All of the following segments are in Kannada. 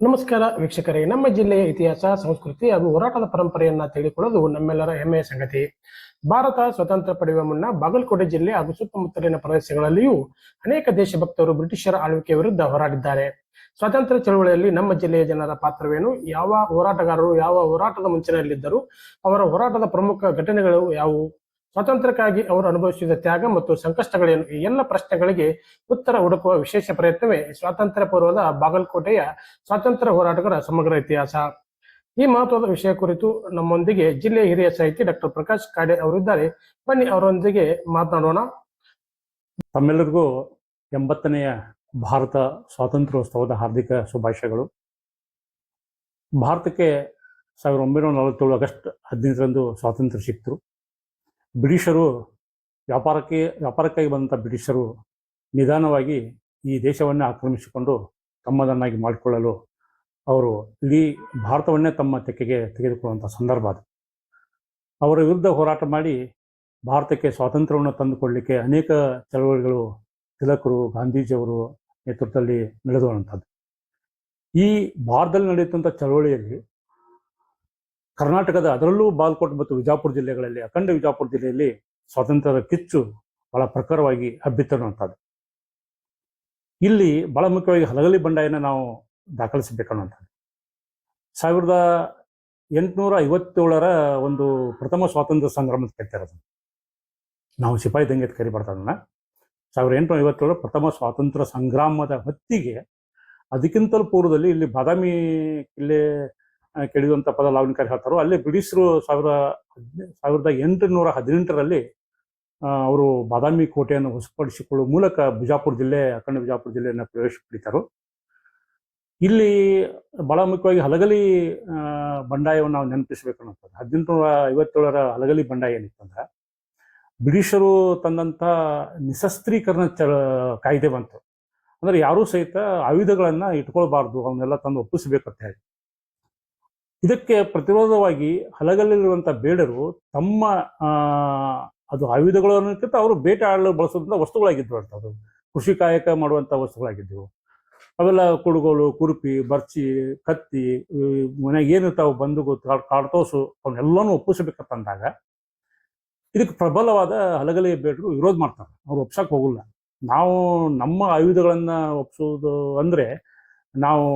ನಮಸ್ಕಾರ ವೀಕ್ಷಕರೇ, ನಮ್ಮ ಜಿಲ್ಲೆಯ ಇತಿಹಾಸ, ಸಂಸ್ಕೃತಿ ಹಾಗೂ ಹೋರಾಟದ ಪರಂಪರೆಯನ್ನ ತಿಳಿದುಕೊಳ್ಳೋದು ನಮ್ಮೆಲ್ಲರ ಹೆಮ್ಮೆಯ ಸಂಗತಿ. ಭಾರತ ಸ್ವತಂತ್ರ ಪಡೆಯುವ ಮುನ್ನ ಬಾಗಲಕೋಟೆ ಜಿಲ್ಲೆ ಹಾಗೂ ಸುತ್ತಮುತ್ತಲಿನ ಪ್ರದೇಶಗಳಲ್ಲಿಯೂ ಅನೇಕ ದೇಶಭಕ್ತರು ಬ್ರಿಟಿಷರ ಆಳ್ವಿಕೆ ವಿರುದ್ಧ ಹೋರಾಡಿದ್ದಾರೆ. ಸ್ವಾತಂತ್ರ್ಯ ಚಳವಳಿಯಲ್ಲಿ ನಮ್ಮ ಜಿಲ್ಲೆಯ ಜನರ ಪಾತ್ರವೇನು, ಯಾವ ಹೋರಾಟಗಾರರು ಯಾವ ಹೋರಾಟದ ಮುಂಚೂಣಿಯಲ್ಲಿದ್ದರು, ಅವರ ಹೋರಾಟದ ಪ್ರಮುಖ ಘಟನೆಗಳು ಯಾವುವು, ಸ್ವಾತಂತ್ರ್ಯಕ್ಕಾಗಿ ಅವರು ಅನುಭವಿಸಿದ ತ್ಯಾಗ ಮತ್ತು ಸಂಕಷ್ಟಗಳೇನು, ಈ ಎಲ್ಲ ಪ್ರಶ್ನೆಗಳಿಗೆ ಉತ್ತರ ಹುಡುಕುವ ವಿಶೇಷ ಪ್ರಯತ್ನವೇ ಸ್ವಾತಂತ್ರ್ಯ ಪೂರ್ವದ ಬಾಗಲಕೋಟೆಯ ಸ್ವಾತಂತ್ರ್ಯ ಹೋರಾಟಗಾರ ಸಮಗ್ರ ಇತಿಹಾಸ. ಈ ಮಹತ್ವದ ವಿಷಯ ಕುರಿತು ನಮ್ಮೊಂದಿಗೆ ಜಿಲ್ಲೆಯ ಹಿರಿಯ ಸಾಹಿತಿ ಡಾಕ್ಟರ್ ಪ್ರಕಾಶ್ ಕಾಡೆ ಅವರಿದ್ದಾರೆ. ಬನ್ನಿ ಅವರೊಂದಿಗೆ ಮಾತನಾಡೋಣ. ತಮ್ಮೆಲ್ಲರಿಗೂ 80ನೆಯ ಭಾರತ ಸ್ವಾತಂತ್ರ್ಯೋತ್ಸವದ ಹಾರ್ದಿಕ ಶುಭಾಶಯಗಳು. ಭಾರತಕ್ಕೆ 1947 ಆಗಸ್ಟ್ 15ರಂದು ಸ್ವಾತಂತ್ರ್ಯ ಸಿಕ್ತು. ಬ್ರಿಟಿಷರು ವ್ಯಾಪಾರಕ್ಕಾಗಿ ಬಂದಂಥ ಬ್ರಿಟಿಷರು ನಿಧಾನವಾಗಿ ಈ ದೇಶವನ್ನೇ ಆಕ್ರಮಿಸಿಕೊಂಡು ತಮ್ಮದನ್ನಾಗಿ ಮಾಡಿಕೊಳ್ಳಲು ಅವರು ಇಡೀ ಭಾರತವನ್ನೇ ತಮ್ಮ ತೆಕ್ಕೆಗೆ ತೆಗೆದುಕೊಳ್ಳುವಂಥ ಸಂದರ್ಭ ಅದು. ಅವರ ವಿರುದ್ಧ ಹೋರಾಟ ಮಾಡಿ ಭಾರತಕ್ಕೆ ಸ್ವಾತಂತ್ರ್ಯವನ್ನು ತಂದುಕೊಳ್ಳಲಿಕ್ಕೆ ಅನೇಕ ಚಳವಳಿಗಳು ತಿಲಕರು, ಗಾಂಧೀಜಿಯವರು ನೇತೃತ್ವದಲ್ಲಿ ನಡೆದುವಂಥದ್ದು. ಈ ಭಾರತದಲ್ಲಿ ನಡೆಯುವಂಥ ಚಳವಳಿಯಲ್ಲಿ ಕರ್ನಾಟಕದ, ಅದರಲ್ಲೂ ಬಾಗಲಕೋಟೆ ಮತ್ತು ವಿಜಾಪುರ ಜಿಲ್ಲೆಗಳಲ್ಲಿ, ಅಖಂಡ ವಿಜಾಪುರ ಜಿಲ್ಲೆಯಲ್ಲಿ ಸ್ವಾತಂತ್ರ್ಯದ ಕಿಚ್ಚು ಬಹಳ ಪ್ರಖರವಾಗಿ ಹಬ್ಬಿತ್ತನ್ನುವಂಥದ್ದು. ಇಲ್ಲಿ ಬಹಳ ಮುಖ್ಯವಾಗಿ ಹಲಗಲಿ ಬಂಡಾಯನ ನಾವು ದಾಖಲಿಸಬೇಕನ್ನುವಂಥದ್ದು. 1857ರ ಒಂದು ಪ್ರಥಮ ಸ್ವಾತಂತ್ರ್ಯ ಸಂಗ್ರಾಮದ ಕೈತಾರದು. ನಾವು ಸಿಪಾಯಿ ದಂಗೆ ಅಂತ ಕರಿಬಾರ್ದು ಅದನ್ನ. 1857 ಪ್ರಥಮ ಸ್ವಾತಂತ್ರ್ಯ ಸಂಗ್ರಾಮದ ಹೊತ್ತಿಗೆ, ಅದಕ್ಕಿಂತಲೂ ಪೂರ್ವದಲ್ಲಿ ಇಲ್ಲಿ ಬಾದಾಮಿ ಕಿಲ್ಲೆ ಕೆಡಿಯುವಂಥ ಪದ ಲಾವಣಿಕಾರಿ ಹೇಳ್ತಾರೋ, ಅಲ್ಲಿ ಬ್ರಿಟಿಷರು 1818ರಲ್ಲಿ ಅವರು ಬಾದಾಮಿ ಕೋಟೆಯನ್ನು ವಶಪಡಿಸಿಕೊಳ್ಳುವ ಮೂಲಕ ಬಿಜಾಪುರ ಜಿಲ್ಲೆ, ಅಖಂಡ ವಿಜಾಪುರ ಜಿಲ್ಲೆಯನ್ನು ಪ್ರವೇಶ ಪಡಿತಾರು. ಇಲ್ಲಿ ಬಹಳ ಮುಖ್ಯವಾಗಿ ಹಲಗಲಿ ಬಂಡಾಯವನ್ನು ನಾವು ನೆನಪಿಸಬೇಕು ಅನ್ನೋದು. 1857ರ ಹಲಗಲಿ ಬಂಡಾಯ ಏನಿತ್ತಂದ್ರೆ, ಬ್ರಿಟಿಷರು ತಂದಂಥ ನಿಶಸ್ತ್ರೀಕರಣ ಕಾಯ್ದೆ ಬಂತು. ಅಂದ್ರೆ ಯಾರೂ ಸಹಿತ ಆಯುಧಗಳನ್ನ ಇಟ್ಕೊಳ್ಬಾರ್ದು, ಅವನ್ನೆಲ್ಲ ತಂದು ಒಪ್ಪಿಸಬೇಕಂತ ಹೇಳಿ. ಇದಕ್ಕೆ ಪ್ರತಿರೋಧವಾಗಿ ಹಲಗಲಿರುವಂಥ ಬೇಡರು ತಮ್ಮ ಅದು ಆಯುಧಗಳನ್ನಕ್ಕಿಂತ ಅವರು ಬೇಟೆ ಆಡಲು ಬಳಸುವಂಥ ವಸ್ತುಗಳಾಗಿದ್ವು ಅಂತ. ಅದು ಕೃಷಿ ಕಾಯಕ ಮಾಡುವಂಥ ವಸ್ತುಗಳಾಗಿದ್ದವು. ಅವೆಲ್ಲ ಕುಡುಗೋಲು, ಕುರುಪಿ, ಬರ್ಚಿ, ಕತ್ತಿ, ಮನೆಗೆ ಏನಿರ್ತಾವೆ ಬಂದೂಕು, ಕಾಡ್ತೋಸು, ಅವನ್ನೆಲ್ಲನೂ ಒಪ್ಪಿಸಬೇಕಂತಂದಾಗ ಇದಕ್ಕೆ ಪ್ರಬಲವಾದ ಹಲಗಲಿ ಬೇಡರು ವಿರೋಧ ಮಾಡ್ತಾರೆ. ಅವ್ರು ಒಪ್ಸಕ್ಕೆ ಹೋಗಲ್ಲ. ನಾವು ನಮ್ಮ ಆಯುಧಗಳನ್ನ ಒಪ್ಸೋದು ಅಂದ್ರೆ ನಾವು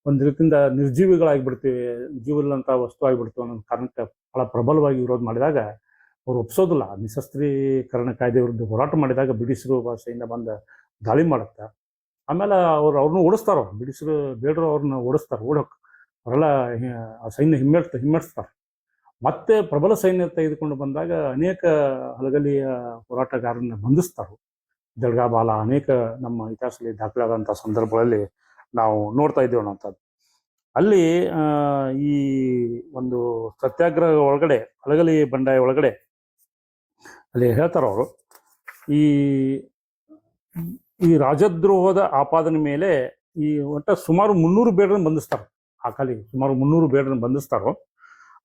ಒಂದು ರೀತಿಯಿಂದ ನಿರ್ಜೀವಿಗಳಾಗಿಬಿಡ್ತೀವಿ, ಜೀವಲ್ಲಂಥ ವಸ್ತು ಆಗಿಬಿಡ್ತೀವಿ ಅನ್ನೋ ಕಾರಣಕ್ಕೆ ಬಹಳ ಪ್ರಬಲವಾಗಿ ವಿರೋಧ ಮಾಡಿದಾಗ ಅವ್ರು ಒಪ್ಸೋದಿಲ್ಲ. ನಿಶಸ್ತ್ರೀಕರಣ ಕಾಯ್ದೆ ವಿರುದ್ಧ ಹೋರಾಟ ಮಾಡಿದಾಗ ಬ್ರಿಟಿಷರು ಭಾಷೆಯಿಂದ ಬಂದು ದಾಳಿ ಮಾಡುತ್ತೆ. ಆಮೇಲೆ ಅವ್ರನ್ನ ಓಡಿಸ್ತಾರೋ, ಬ್ರಿಟಿಷರು ಬೇಡರು ಅವ್ರನ್ನ ಓಡಿಸ್ತಾರೆ. ಅವರೆಲ್ಲ ಆ ಸೈನ್ಯ ಹಿಮ್ಮೆಟ್ಟಿಸ್ತಾರೆ. ಮತ್ತೆ ಪ್ರಬಲ ಸೈನ್ಯ ತೆಗೆದುಕೊಂಡು ಬಂದಾಗ ಅನೇಕ ಹಲಗಲಿಯ ಹೋರಾಟಗಾರರನ್ನ ಬಂಧಿಸ್ತಾರೆ. ಜಳ್ಗಾಬಾಲ ಅನೇಕ ನಮ್ಮ ಇತಿಹಾಸದಲ್ಲಿ ದಾಖಲಾದಂಥ ಸಂದರ್ಭಗಳಲ್ಲಿ ನಾವು ನೋಡ್ತಾ ಇದ್ದೇವೆ ಅನ್ನೋಂಥದ್ದು. ಅಲ್ಲಿ ಈ ಒಂದು ಸತ್ಯಾಗ್ರಹ ಒಳಗಡೆ, ಹಲಗಲಿ ಬಂಡಾಯ ಒಳಗಡೆ ಅಲ್ಲಿ ಹೇಳ್ತಾರ ಅವರು, ಈ ರಾಜದ್ರೋಹದ ಆಪಾದನೆ ಮೇಲೆ ಈ ಒಟ್ಟ ಸುಮಾರು 300 ಬೇಡರನ್ನು ಬಂಧಿಸ್ತಾರೆ. ಆ ಕಾಲಿ ಸುಮಾರು 300 ಬೇಡರನ್ನು ಬಂಧಿಸ್ತಾರೋ.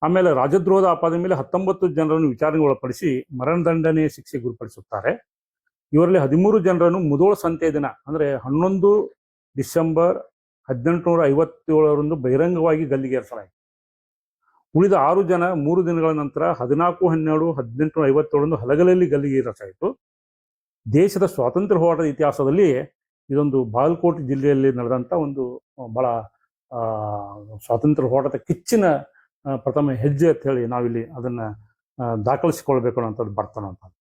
ಆಮೇಲೆ ರಾಜದ್ರೋಹದ ಆಪಾದನೆ ಮೇಲೆ 19 ಜನರನ್ನು ವಿಚಾರಣೆಗೆ ಒಳಪಡಿಸಿ ಮರಣದಂಡನೆ ಶಿಕ್ಷೆಗೆ ಗುರಿಪಡಿಸುತ್ತಾರೆ. ಇವರಲ್ಲಿ 13 ಜನರನ್ನು ಮುಧೋಳ ಸಂತೆ ದಿನ, ಅಂದ್ರೆ 11 ಡಿಸೆಂಬರ್ 1857ರಂದು ಬಹಿರಂಗವಾಗಿ ಗಲ್ಲಿಗೇರಿಸಲಾಯಿತು. ಉಳಿದ 6 ಜನ 3 ದಿನಗಳ ನಂತರ 14/12/1857ರಂದು ಹಲಗಲಿಯಲ್ಲಿ ಗಲ್ಲಿಗೇರಿಸಲಾಯಿತು. ದೇಶದ ಸ್ವಾತಂತ್ರ್ಯ ಹೋರಾಟದ ಇತಿಹಾಸದಲ್ಲಿ ಇದೊಂದು ಬಾಗಲಕೋಟೆ ಜಿಲ್ಲೆಯಲ್ಲಿ ನಡೆದಂಥ ಒಂದು ಬಹಳ ಸ್ವಾತಂತ್ರ್ಯ ಹೋರಾಟದ ಕಿಚ್ಚಿನ ಪ್ರಥಮ ಹೆಜ್ಜೆ ಅಂತ ಹೇಳಿ ನಾವಿಲ್ಲಿ ಅದನ್ನ ದಾಖಲಿಸಿಕೊಳ್ಬೇಕು ಅನ್ನೋಂಥದ್ದು ಬರ್ತಾನಂಥದ್ದು.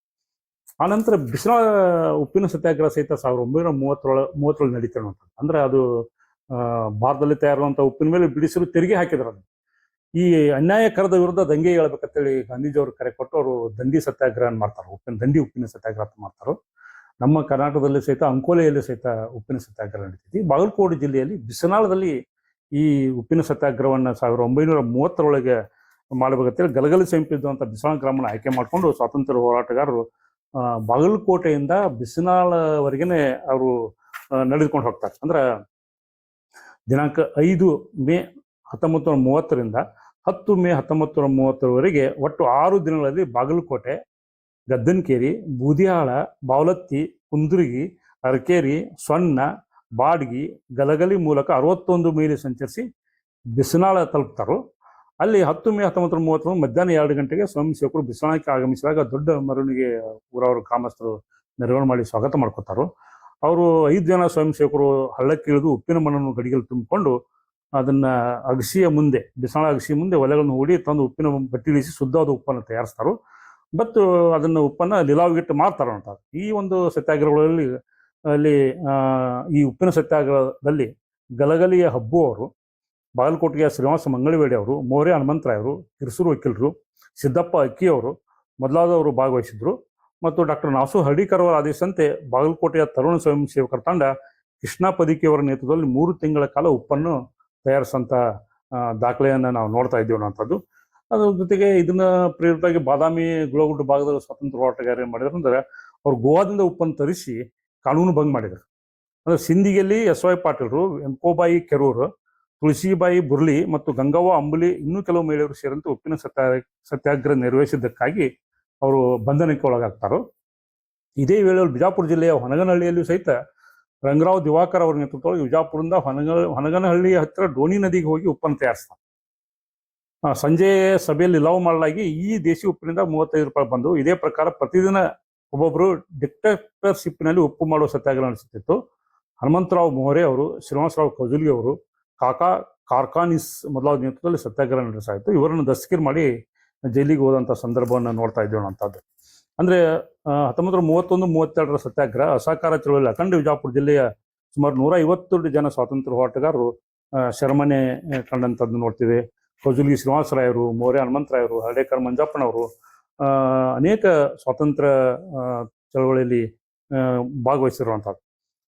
ಆನಂತರ ಬಿಸಿನಾಳ ಉಪ್ಪಿನ ಸತ್ಯಾಗ್ರಹ ಸಹಿತ 1930 ನಡೀತಿರುವಂಥದ್ದು. ಅಂದ್ರೆ ಅದು ಭಾರತದಲ್ಲಿ ತಯಾರುವಂಥ ಉಪ್ಪಿನ ಮೇಲೆ ಬ್ರಿಟಿಷರು ತೆರಿಗೆ ಹಾಕಿದ್ರು. ಅದು ಈ ಅನ್ಯಾಯಕರದ ವಿರುದ್ಧ ದಂಗೆ ಹೇಳ್ಬೇಕಂತೇಳಿ ಗಾಂಧೀಜಿಯವರು ಕರೆ ಕೊಟ್ಟು ಅವರು ದಂಡಿ ಸತ್ಯಾಗ್ರಹ ಮಾಡ್ತಾರೆ. ಉಪ್ಪಿನ ಸತ್ಯಾಗ್ರಹ ಮಾಡ್ತಾರೆ. ನಮ್ಮ ಕರ್ನಾಟಕದಲ್ಲಿ ಸಹಿತ ಅಂಕೋಲೆಯಲ್ಲಿ ಸಹಿತ ಉಪ್ಪಿನ ಸತ್ಯಾಗ್ರಹ ನಡೀತೈತಿ. ಬಾಗಲಕೋಟೆ ಜಿಲ್ಲೆಯಲ್ಲಿ ಬಿಸಿನಾಳದಲ್ಲಿ ಈ ಉಪ್ಪಿನ ಸತ್ಯಾಗ್ರಹವನ್ನು 1930ರೊಳಗೆ ಮಾಡಬೇಕಂತೇಳಿ ಗಲಗಲಿ ಸಮೀಪಿದ್ದಂಥ ಬಿಸಿನಾಳ ಗ್ರಾಮನ ಆಯ್ಕೆ ಮಾಡಿಕೊಂಡು ಸ್ವಾತಂತ್ರ್ಯ ಹೋರಾಟಗಾರರು ಬಾಗಲಕೋಟೆಯಿಂದ ಬಿಸಿನಾಳವರೆಗೇನೆ ಅವರು ನಡೆದುಕೊಂಡು ಹೋಗ್ತಾರೆ. ಅಂದ್ರೆ ದಿನಾಂಕ 5 ಮೇ 1930ರಿಂದ 10 ಮೇ 1930ರವರೆಗೆ ಒಟ್ಟು 6 ದಿನಗಳಲ್ಲಿ ಬಾಗಲಕೋಟೆ, ಗದ್ದನಕೇರಿ, ಬೂದಿಹಾಳ, ಬಾವಲತ್ತಿ, ಕುಂದ್ರಗಿ, ಅರಕೇರಿ, ಸೊನ್ನ, ಬಾಡ್ಗಿ ಗಲಗಲಿ ಮೂಲಕ 61 ಮೈಲಿ ಸಂಚರಿಸಿ ಬಿಸನಾಳ ತಲುಪ್ತಾರೋ. ಅಲ್ಲಿ 10 ಮೇ 1930 ಮಧ್ಯಾಹ್ನ 2 ಗಂಟೆಗೆ ಸ್ವಯಂ ಸೇವಕರು ಬಿಸನಾಳಕ್ಕೆ ಆಗಮಿಸಿದಾಗ ದೊಡ್ಡ ಮೆರವಣಿಗೆ ಊರವರು ಗ್ರಾಮಸ್ಥರು ಮೆರವಣಿಗೆ ಮಾಡಿ ಸ್ವಾಗತ ಮಾಡ್ಕೊತಾರೋ. ಅವರು 5 ಜನ ಸ್ವಯಂ ಸೇವಕರು ಹಳ್ಳಕ್ಕೆ ಇಳಿದು ಉಪ್ಪಿನ ಮಣ್ಣನ್ನು ಗಡಿಗೆಯಲ್ಲಿ ತುಂಬಿಕೊಂಡು ಅದನ್ನ ಅಗಸಿಯ ಮುಂದೆ, ಬಿಸನಾಳ ಅಗಸಿಯ ಮುಂದೆ ಒಲೆಗಳನ್ನು ಹೂಡಿ ತಂದು ಉಪ್ಪಿನ ಬಟ್ಟಿ ಇಳಿಸಿ ಶುದ್ಧವಾದ ಉಪ್ಪನ್ನು ತಯಾರಿಸ್ತಾರೋ ಮತ್ತು ಅದನ್ನು ಉಪ್ಪನ್ನು ಲಿಲಾವಿಗಿಟ್ಟು ಮಾರ್ತಾರೋ ಅಂತ. ಈ ಒಂದು ಸತ್ಯಾಗ್ರಹಗಳಲ್ಲಿ ಅಲ್ಲಿ ಈ ಉಪ್ಪಿನ ಸತ್ಯಾಗ್ರಹದಲ್ಲಿ ಗಲಗಲಿಯ ಹಬ್ಬು ಅವರು, ಬಾಗಲಕೋಟೆಯ ಶ್ರೀನಿವಾಸ ಮಂಗಳಿವೇಡಿ ಅವರು, ಮೋರೆ ಹನುಮಂತರಾಯರು, ಕಿರ್ಸೂರು ವಕೀಲರು, ಸಿದ್ದಪ್ಪ ಅಕ್ಕಿಯವರು ಮೊದಲಾದವರು ಭಾಗವಹಿಸಿದ್ರು. ಮತ್ತು ಡಾಕ್ಟರ್ ನಾಸು ಹರ್ಡಿಕರ್ ಅವರ ಆದೇಶದಂತೆ ಬಾಗಲಕೋಟೆಯ ತರುಣ ಸ್ವಯಂ ಸೇವಕರ ತಂಡ ಕೃಷ್ಣ ಪದಿಕೆಯವರ ನೇತೃತ್ವದಲ್ಲಿ 3 ತಿಂಗಳ ಕಾಲ ಉಪ್ಪನ್ನು ತಯಾರಿಸಂತ ದಾಖಲೆಯನ್ನು ನಾವು ನೋಡ್ತಾ ಇದ್ದೀವಿ ಅನ್ನೋಂಥದ್ದು. ಅದ್ರ ಜೊತೆಗೆ ಇದನ್ನ ಪ್ರೇರಿತವಾಗಿ ಬಾದಾಮಿ ಗುಳಗುಡ್ಡ ಭಾಗದ ಸ್ವಾತಂತ್ರ್ಯ ಹೋರಾಟಗಾರ ಏನು ಮಾಡಿದ್ರು ಅಂದ್ರೆ, ಅವ್ರು ಗೋವಾದಿಂದ ಉಪ್ಪನ್ನು ತರಿಸಿ ಕಾನೂನು ಭಂಗ ಮಾಡಿದರು. ಅಂದ್ರೆ ಸಿಂಧಿಗೆಯಲ್ಲಿ ಎಸ್.ವೈ. ಪಾಟೀಲರು, ಎಂಕೋಬಾಯಿ ಕೆರೂರು, ತುಳಸಿಬಾಯಿ ಬುರ್ಲಿ ಮತ್ತು ಗಂಗವ್ವ ಅಂಬುಲಿ ಇನ್ನೂ ಕೆಲವು ಮಹಿಳೆಯರು ಸೇರಿದಂತೆ ಉಪ್ಪಿನ ಸತ್ಯಾಗ್ರಹ ನೆರವೇರಿಸಿದ್ದಕ್ಕಾಗಿ ಅವರು ಬಂಧನಕ್ಕೆ ಒಳಗಾಗ್ತಾರೋ. ಇದೇ ವೇಳೆಯಲ್ಲಿ ಬಿಜಾಪುರ ಜಿಲ್ಲೆಯ ಹೊನಗನಹಳ್ಳಿಯಲ್ಲಿಯೂ ಸಹಿತ ರಂಗರಾವ್ ದಿವಾಕರ್ ಅವರ ನೇತೃತ್ವದಲ್ಲಿ ವಿಜಾಪುರದಿಂದ ಹೊನಗನಹಳ್ಳಿಯ ಹತ್ತಿರ ಡೋಣಿ ನದಿಗೆ ಹೋಗಿ ಉಪ್ಪನ್ನು ತಯಾರಿಸ್ತಾರೆ. ಸಂಜೆ ಸಭೆಯಲ್ಲಿ ಲಾವ್ ಮಾಡಲಾಗಿ ಈ ದೇಶಿ ಉಪ್ಪಿನಿಂದ 35 ರೂಪಾಯಿ ಬಂದು, ಇದೇ ಪ್ರಕಾರ ಪ್ರತಿದಿನ ಒಬ್ಬೊಬ್ಬರು ಡಿಕ್ಟೇಟರ್ಶಿಪ್ನಲ್ಲಿ ಉಪ್ಪು ಮಾಡುವ ಸತ್ಯಾಗ್ರಹ ನಡೆಸುತ್ತಿತ್ತು. ಹನುಮಂತರಾವ್ ಮೋರೆ ಅವರು, ಶ್ರೀನಿವಾಸರಾವ್ ಕಜುಲಿ ಅವರು, ಕಾಕಾ ಕಾರ್ಖಾನಿಸ್ ಮೊದಲಾದ ನೇತೃತ್ವದಲ್ಲಿ ಸತ್ಯಾಗ್ರಹ ನಡೆಸಾಯಿತು. ಇವರನ್ನು ದಸ್ತಗಿರಿ ಮಾಡಿ ಜೈಲಿಗೆ ಹೋದಂಥ ಸಂದರ್ಭವನ್ನು ನೋಡ್ತಾ ಇದ್ದೇವೆ ಅಂತದ್ದು. ಅಂದರೆ 1931-32 ಸತ್ಯಾಗ್ರಹ ಅಸಹಕಾರ ಚಳವಳಿ ಅಖಂಡ ವಿಜಾಪುರ ಜಿಲ್ಲೆಯ ಸುಮಾರು 150 ಜನ ಸ್ವಾತಂತ್ರ್ಯ ಹೋರಾಟಗಾರರು ಶರಮನೆ ಕಂಡಂಥದ್ದು ನೋಡ್ತೀವಿ. ಕಜುಲಿ ಶ್ರೀನಿವಾಸರಾಯರು, ಮೋರೆ ಹನುಮಂತರಾಯರು, ಹರ್ಡೇಕರ್ ಮಂಜಪ್ಪನವರು ಅನೇಕ ಸ್ವಾತಂತ್ರ್ಯ ಚಳವಳಿಯಲ್ಲಿ ಭಾಗವಹಿಸಿರುವಂಥದ್ದು.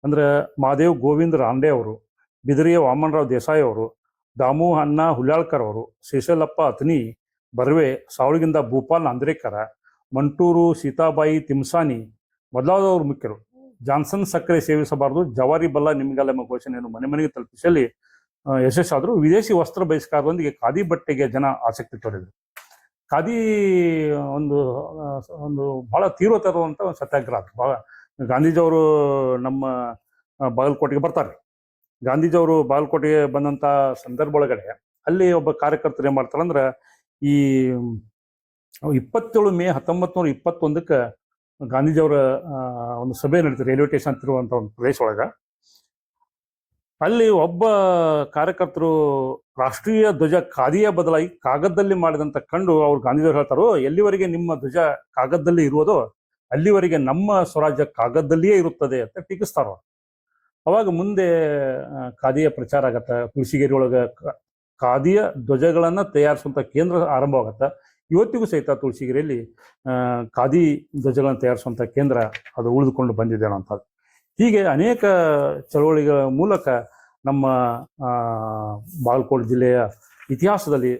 ಅಂದರೆ ಮಹಾದೇವ್ ಗೋವಿಂದ ರಾಂಡೆ ಅವರು, ಬಿದರಿಯ ವಾಮನರಾವ್ ದೇಸಾಯಿ ಅವರು, ದಾಮು ಅಣ್ಣ ಹುಲ್ಯಾಳ್ಕರ್ ಅವರು, ಶೇಷಲಪ್ಪ ಅತ್ನಿ, ಬರ್ವೆ, ಸಾವಳಗಿಂದ ಭೂಪಾಲ್ ನಾಂದ್ರೇಕರ, ಮಂಟೂರು ಸೀತಾಬಾಯಿ ತಿಮ್ಸಾನಿ ಮೊದಲಾದವರು ಮುಖ್ಯರು. ಜಾನ್ಸನ್ ಸಕ್ಕರೆ ಸೇವಿಸಬಾರದು, ಜವಾರಿ ಬಲ್ಲ ನಿಮ್ಗೆಲ್ಲ ಎಂಬ ಘೋಷಣೆಯನ್ನು ಮನೆ ಮನೆಗೆ ತಲುಪಿಸಲಿ ಯಶಸ್ಸಾದರೂ. ವಿದೇಶಿ ವಸ್ತ್ರ ಬಹಿಷ್ಕಾರದೊಂದಿಗೆ ಖಾದಿ ಬಟ್ಟೆಗೆ ಜನ ಆಸಕ್ತಿ ತೋರಿದರು. ಖಾದಿ ಒಂದು ಒಂದು ಬಹಳ ತೀವ್ರತರವಾದಂಥ ಒಂದು ಸತ್ಯಾಗ್ರಹ. ಭಾಳ ಗಾಂಧೀಜಿಯವರು ನಮ್ಮ ಬಾಗಲಕೋಟೆಗೆ ಬರ್ತಾರೆ. ಗಾಂಧೀಜಿಯವರು ಬಾಗಲಕೋಟೆಗೆ ಬಂದಂಥ ಸಂದರ್ಭ ಒಳಗಡೆ ಅಲ್ಲಿ ಒಬ್ಬ ಕಾರ್ಯಕರ್ತರು ಏನು ಮಾಡ್ತಾರೆ ಅಂದ್ರೆ, ಈ 27 ಮೇ 1921 ಗಾಂಧೀಜಿಯವರ ಒಂದು ಸಭೆ ನಡೀತಾರೆ ರೈಲ್ವೆ ಸ್ಟೇಷನ್ ಅಂತಿರುವಂಥ ಒಂದು ಪ್ರದೇಶ ಒಳಗೆ. ಅಲ್ಲಿ ಒಬ್ಬ ಕಾರ್ಯಕರ್ತರು ರಾಷ್ಟ್ರೀಯ ಧ್ವಜ ಖಾದಿಯ ಬದಲಾಗಿ ಕಾಗದದಲ್ಲಿ ಮಾಡಿದಂತ ಕಂಡು ಅವ್ರು ಗಾಂಧೀಜಿಯವರು ಹೇಳ್ತಾರೋ, ಎಲ್ಲಿವರೆಗೆ ನಿಮ್ಮ ಧ್ವಜ ಕಾಗದದಲ್ಲಿ ಇರುವುದೋ ಅಲ್ಲಿವರೆಗೆ ನಮ್ಮ ಸ್ವರಾಜ್ಯ ಕಾಗದದಲ್ಲಿಯೇ ಇರುತ್ತದೆ ಅಂತ ಟೀಕಿಸ್ತಾರ. ಅವಾಗ ಮುಂದೆ ಖಾದಿಯ ಪ್ರಚಾರ ಆಗತ್ತೆ. ತುಳಸಿಗೇರಿ ಒಳಗೆ ಖಾದಿಯ ಧ್ವಜಗಳನ್ನ ತಯಾರಿಸುವಂತ ಕೇಂದ್ರ ಆರಂಭವಾಗತ್ತೆ. ಇವತ್ತಿಗೂ ಸಹಿತ ತುಳಸಿಗೇರಿಯಲ್ಲಿ ಖಾದಿ ಧ್ವಜಗಳನ್ನು ತಯಾರಿಸುವಂತ ಕೇಂದ್ರ ಅದು ಉಳಿದುಕೊಂಡು ಬಂದಿದೆ ಅನ್ನೋಂಥದ್ದು. ಹೀಗೆ ಅನೇಕ ಚಳವಳಿಗಳ ಮೂಲಕ ನಮ್ಮ ಬಾಗಲಕೋಟೆ ಜಿಲ್ಲೆಯ ಇತಿಹಾಸದಲ್ಲಿ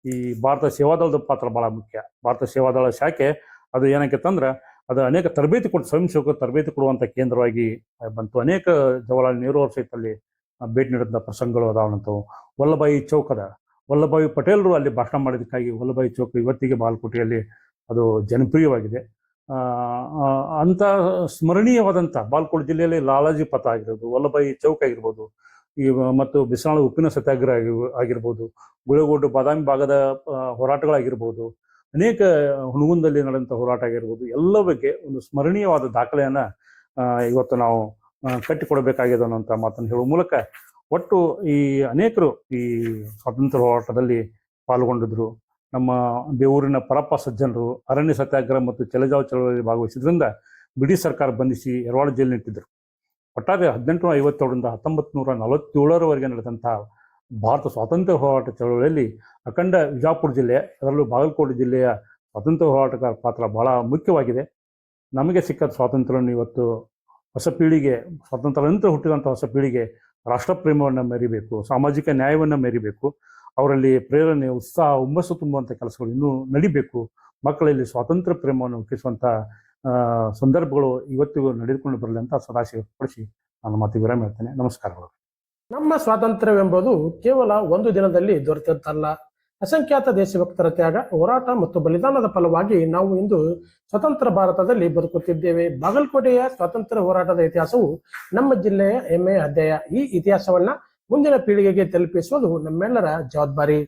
ಈ ಭಾರತ ಸೇವಾದಳದ ಪಾತ್ರ ಬಹಳ ಮುಖ್ಯ. ಭಾರತ ಸೇವಾದಳ ಶಾಖೆ ಅದು ಏನಕ್ಕೆಂದ್ರೆ, ಅದು ಅನೇಕ ತರಬೇತಿ ಕೊಟ್ಟು ಸ್ವಯಂ ಸೇವಕರು ತರಬೇತಿ ಕೊಡುವಂಥ ಕೇಂದ್ರವಾಗಿ ಬಂತು. ಅನೇಕ ಜವಾಹರಲಾಲ್ ನೆಹರು ಅವ್ರ ಸಹಿತ ಅಲ್ಲಿ ಭೇಟಿ ನೀಡಿದಂಥ ಪ್ರಸಂಗಗಳು ಅದಾವಂಥವು. ವಲ್ಲಭಾಯಿ ಪಟೇಲರು ಅಲ್ಲಿ ಭಾಷಣ ಮಾಡಿದ್ದಕ್ಕಾಗಿ ವಲ್ಲಭಾಯಿ ಚೌಕ್ ಇವತ್ತಿಗೆ ಬಾಗಲಕೋಟೆಯಲ್ಲಿ ಅದು ಜನಪ್ರಿಯವಾಗಿದೆ. ಅಂಥ ಸ್ಮರಣೀಯವಾದಂಥ ಬಾಗಲಕೋಟೆ ಜಿಲ್ಲೆಯಲ್ಲಿ ಲಾಲಾಜಿ ಪಥ ಆಗಿರ್ಬೋದು, ವಲ್ಲಭಾಯಿ ಚೌಕ್ ಆಗಿರ್ಬೋದು, ಈ ಮತ್ತು ಬಿಸನಾಳ ಉಪ್ಪಿನ ಸತ್ಯಾಗ್ರಹ ಆಗಿರ್ಬೋದು, ಗುಳಗೋಡು ಬಾದಾಮಿ ಭಾಗದ ಹೋರಾಟಗಳಾಗಿರ್ಬೋದು, ಅನೇಕ ಹುಣಗುಂದಲ್ಲಿ ನಡೆದಂಥ ಹೋರಾಟ ಆಗಿರ್ಬೋದು, ಎಲ್ಲ ಬಗ್ಗೆ ಒಂದು ಸ್ಮರಣೀಯವಾದ ದಾಖಲೆಯನ್ನು ಇವತ್ತು ನಾವು ಕಟ್ಟಿಕೊಡಬೇಕಾಗಿದೆ ಅನ್ನೋಂಥ ಮಾತನ್ನು ಹೇಳುವ ಮೂಲಕ ಒಟ್ಟು ಈ ಅನೇಕರು ಈ ಸ್ವಾತಂತ್ರ್ಯ ಹೋರಾಟದಲ್ಲಿ ಪಾಲ್ಗೊಂಡಿದ್ರು. ನಮ್ಮ ಬೇವೂರಿನ ಪರಪ್ಪ ಸಜ್ಜನರು ಅರಣ್ಯ ಸತ್ಯಾಗ್ರಹ ಮತ್ತು ಚಲಜಾವ್ ಚಳವಳಿಯಲ್ಲಿ ಭಾಗವಹಿಸಿದ್ರಿಂದ ಬ್ರಿಟಿಷ್ ಸರ್ಕಾರ ಬಂಧಿಸಿ ಯರವಾಡ ಜೈಲಿನಲ್ಲಿ ಇಟ್ಟಿದ್ದರು. ಒಟ್ಟಾರೆ 1857ರಿಂದ 1947ರವರೆಗೆ ನಡೆದಂಥ ಭಾರತ ಸ್ವಾತಂತ್ರ್ಯ ಹೋರಾಟ ಚಳವಳಿಯಲ್ಲಿ ಅಖಂಡ ವಿಜಾಪುರ ಜಿಲ್ಲೆ, ಅದರಲ್ಲೂ ಬಾಗಲಕೋಟೆ ಜಿಲ್ಲೆಯ ಸ್ವಾತಂತ್ರ್ಯ ಹೋರಾಟಗಾರ ಪಾತ್ರ ಬಹಳ ಮುಖ್ಯವಾಗಿದೆ. ನಮಗೆ ಸಿಕ್ಕ ಸ್ವಾತಂತ್ರ್ಯವನ್ನು ಇವತ್ತು ಹೊಸ ಪೀಳಿಗೆ, ಸ್ವಾತಂತ್ರ್ಯ ನಂತರ ಹುಟ್ಟಿದಂಥ ಹೊಸ ಪೀಳಿಗೆ ರಾಷ್ಟ್ರಪ್ರೇಮವನ್ನು ಮೆರಿಬೇಕು, ಸಾಮಾಜಿಕ ನ್ಯಾಯವನ್ನು ಮೆರಿಬೇಕು. ಅವರಲ್ಲಿ ಪ್ರೇರಣೆ, ಉತ್ಸಾಹ, ಹುಮ್ಮಸ್ಸು ತುಂಬುವಂಥ ಕೆಲಸಗಳು ಇನ್ನೂ ನಡಿಬೇಕು. ಮಕ್ಕಳಲ್ಲಿ ಸ್ವಾತಂತ್ರ್ಯ ಪ್ರೇಮವನ್ನು ಹುಟ್ಟಿಸುವಂಥ ಸಂದರ್ಭಗಳು ಇವತ್ತಿಗೂ ನಡೆದುಕೊಂಡು ಬರಲಿ ಅಂತ ಸದಾಶಿವಪಡಿಸಿ ನಾನು ಮಾತು ವಿರಾಮ ಹೇಳ್ತೇನೆ. ನಮಸ್ಕಾರಗಳು. ನಮ್ಮ ಸ್ವಾತಂತ್ರ್ಯವೆಂಬುದು ಕೇವಲ ಒಂದು ದಿನದಲ್ಲಿ ದೊರೆತದ್ದಲ್ಲ, ಅಸಂಖ್ಯಾತ ದೇಶಭಕ್ತರ ತ್ಯಾಗ, ಹೋರಾಟ ಮತ್ತು ಬಲಿದಾನದ ಫಲವಾಗಿ ನಾವು ಇಂದು ಸ್ವತಂತ್ರ ಭಾರತದಲ್ಲಿ ಬದುಕುತ್ತಿದ್ದೇವೆ. ಬಾಗಲಕೋಟೆಯ ಸ್ವಾತಂತ್ರ್ಯ ಹೋರಾಟದ ಇತಿಹಾಸವು ನಮ್ಮ ಜಿಲ್ಲೆಯ ಹೆಮ್ಮೆಯ ಅಧ್ಯಾಯ. ಈ ಇತಿಹಾಸವನ್ನ ಮುಂದಿನ ಪೀಳಿಗೆಗೆ ತಲುಪಿಸುವುದು ನಮ್ಮೆಲ್ಲರ ಜವಾಬ್ದಾರಿ.